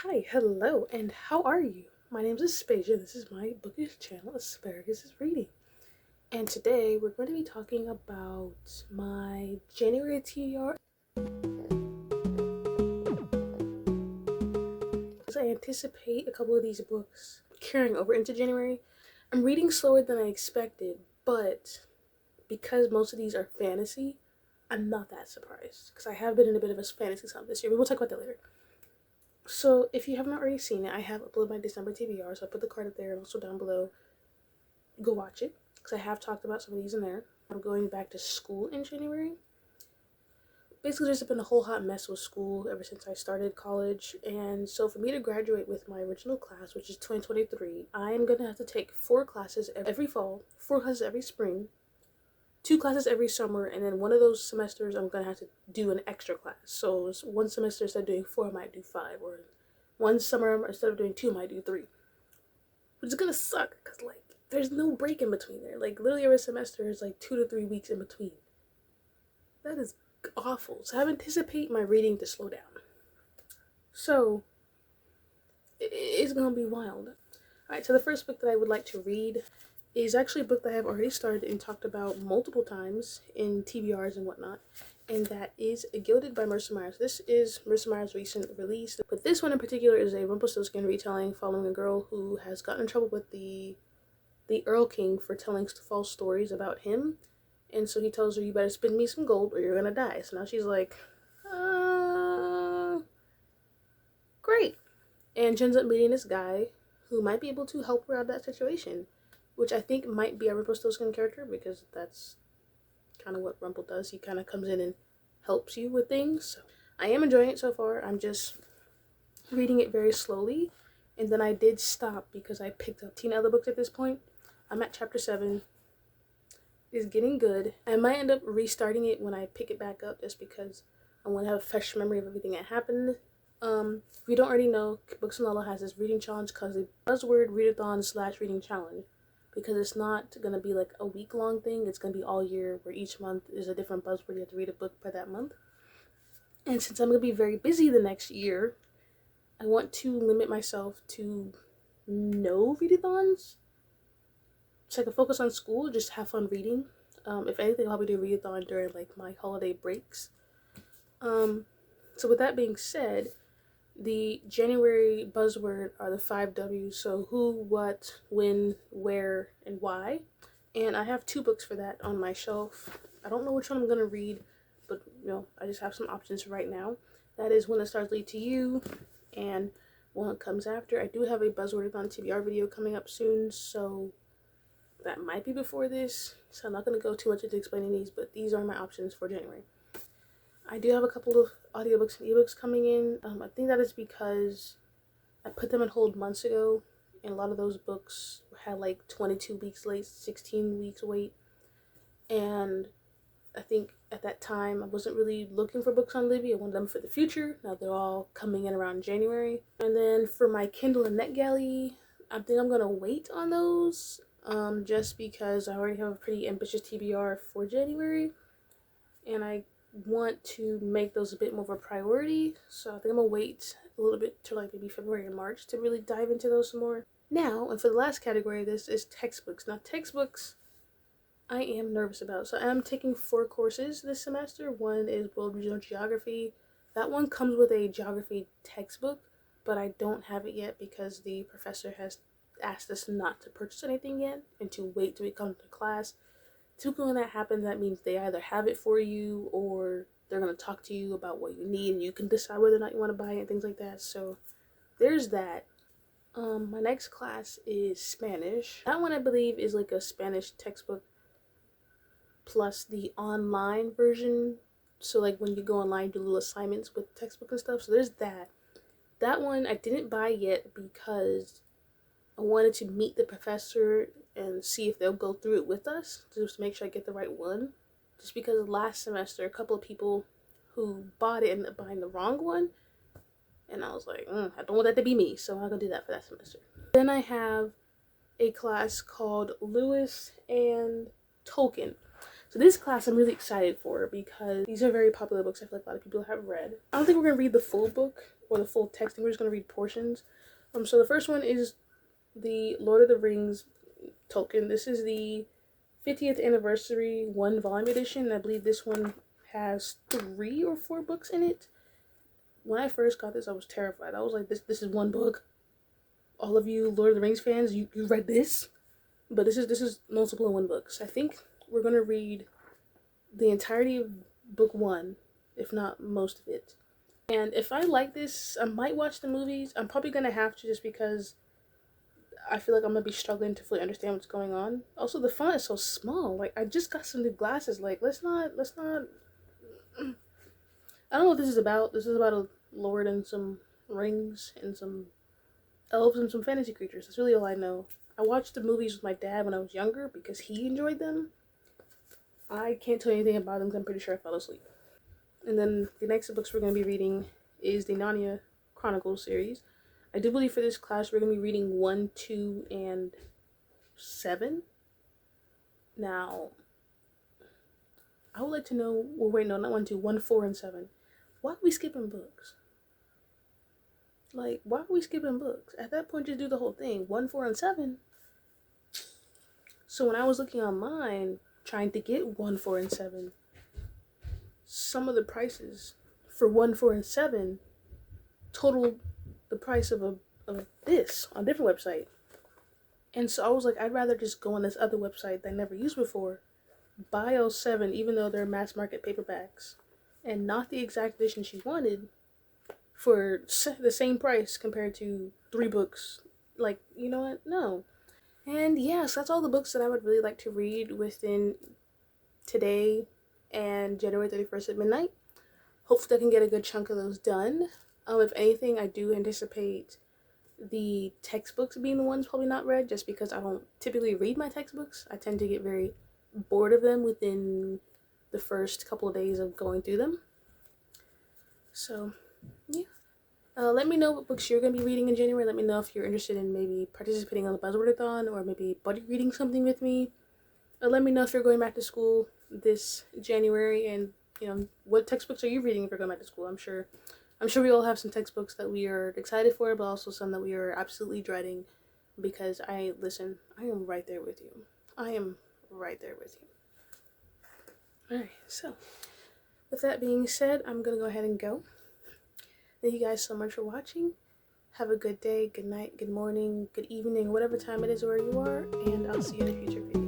Hi, hello, and how are you? My name is Aspasia. This is my bookish channel, Asparagus is Reading. And today we're going to be talking about my January TBR. As I anticipate a couple of these books carrying over into January, I'm reading slower than I expected, but because most of these are fantasy, I'm not that surprised because I have been in a bit of a fantasy slump this year, but we'll talk about that later. So if you haven't already seen it, I have uploaded my December TBR, so I put the card up there and also down below. Go watch it, because I have talked about some of these in there. I'm going back to school in January. Basically, there's been a whole hot mess with school ever since I started college, and so for me to graduate with my original class, which is 2023, I am going to have to take 4 classes every fall, 4 classes every spring, 2 classes every summer, and then one of those semesters I'm going to have to do an extra class. So one semester instead of doing 4, I might do 5, or one summer instead of doing 2, I might do 3. Which is going to suck, because, there's no break in between there. Literally every semester is 2 to 3 weeks in between. That is awful. So I anticipate my reading to slow down. So, it's going to be wild. Alright, so the first book that I would like to read is actually a book that I have already started and talked about multiple times in TBRs and whatnot, and that is Gilded by Mercer Myers. This is Mercer Myers' recent release, but this one in particular is a Rumpelstiltskin retelling following a girl who has gotten in trouble with the Earl King for telling false stories about him, and so he tells her, you better spin me some gold or you're gonna die. So now she's like, great. And she ends up meeting this guy who might be able to help her out of that situation, which I think might be a Rumpelstiltskin character, because that's kind of what Rumpel does. He kind of comes in and helps you with things. So I am enjoying it so far. I'm just reading it very slowly, and then I did stop because I picked up 10 other books at this point. I'm at chapter 7. It's getting good. I might end up restarting it when I pick it back up, just because I want to have a fresh memory of everything that happened. If you don't already know, Books and Lala has this reading challenge called the Buzzword Readathon / Reading Challenge, because it's not going to be like a week-long thing. It's going to be all year, where each month is a different buzzword. You have to read a book by that month. And since I'm going to be very busy the next year, I want to limit myself to no readathons, so I can focus on school, just have fun reading. If anything, I'll probably do a readathon during my holiday breaks. So with that being said, the January buzzword are the 5 W's. So who, what, when, where, and why. And I have 2 books for that on my shelf. I don't know which one I'm gonna read, but I just have some options right now. That is When the Stars Lead to You, and one comes after. I do have a Buzzwordathon TBR video coming up soon, so that might be before this. So I'm not going to go too much into explaining these, but these are my options for January. I do have a couple of audiobooks and ebooks coming in. I think that is because I put them on hold months ago, and a lot of those books had 22 weeks late, 16 weeks wait, and I think at that time I wasn't really looking for books on Libby. I wanted them for the future. Now they're all coming in around January. And then for my Kindle and NetGalley, I think I'm gonna wait on those, just because I already have a pretty ambitious TBR for January, and I want to make those a bit more of a priority. So I think I'm gonna wait a little bit till maybe February or March to really dive into those some more. Now, and for the last category of this is textbooks. Now textbooks I am nervous about. So I'm taking 4 courses this semester. One is World Regional Geography. That one comes with a geography textbook, but I don't have it yet because the professor has asked us not to purchase anything yet and to wait till we come to class. Typically when that happens, that means they either have it for you or they're going to talk to you about what you need and you can decide whether or not you want to buy it and things like that. So there's that. My next class is Spanish. That one I believe is a Spanish textbook plus the online version. So when you go online, you do little assignments with textbook and stuff. So there's that. That one I didn't buy yet because I wanted to meet the professor and see if they'll go through it with us, just to make sure I get the right one. Just because last semester, a couple of people who bought it ended up buying the wrong one. And I was like, I don't want that to be me, so I'm not going to do that for that semester. Then I have a class called Lewis and Tolkien. So this class I'm really excited for because these are very popular books I feel like a lot of people have read. I don't think we're going to read the full book. or the full text. We're just going to read portions. So the first one is the Lord of the Rings Tolkien. This is the 50th anniversary 1-volume edition. I believe this one has 3 or 4 books in it. When I first got this, I was terrified. I was like, this is one book. All of you Lord of the Rings fans, you read this? But this is multiple in one book. So I think we're going to read the entirety of book 1, if not most of it. And if I like this, I might watch the movies. I'm probably going to have to, just because I feel like I'm going to be struggling to fully understand what's going on. Also, the font is so small. Like, I just got some new glasses. Like, let's not. I don't know what this is about. This is about a lord and some rings and some elves and some fantasy creatures. That's really all I know. I watched the movies with my dad when I was younger because he enjoyed them. I can't tell you anything about them because I'm pretty sure I fell asleep. And then the next books we're going to be reading is the Narnia Chronicles series. I do believe for this class we're going to be reading 1, 2, and 7. Now, I would like to know, well, wait, no, not 1, 2, 1, 4, and 7. Why are we skipping books? Like, why are we skipping books? At that point, just do the whole thing. 1, 4, and 7. So when I was looking online, trying to get 1, 4, and 7, some of the prices for 1, 4, and 7 totaled the price of this on a different website. And so I was like, I'd rather just go on this other website that I never used before, buy all 7, even though they're mass market paperbacks, and not the exact edition she wanted, for the same price compared to 3 books. Like, you know what? No. And yes, that's all the books that I would really like to read within today and January 31st at midnight. Hopefully I can get a good chunk of those done. If anything, I do anticipate the textbooks being the ones probably not read, just because I don't typically read my textbooks. I tend to get very bored of them within the first couple of days of going through them. So, yeah. Let me know what books you're going to be reading in January. Let me know if you're interested in maybe participating on the Buzzwordathon or maybe buddy reading something with me. Let me know if you're going back to school this January, and what textbooks are you reading if you're going back to school. I'm sure we all have some textbooks that we are excited for, but also some that we are absolutely dreading, because I am right there with you. I am right there with you. Alright, so with that being said, I'm going to go ahead and go. Thank you guys so much for watching. Have a good day, good night, good morning, good evening, whatever time it is where you are, and I'll see you in a future video.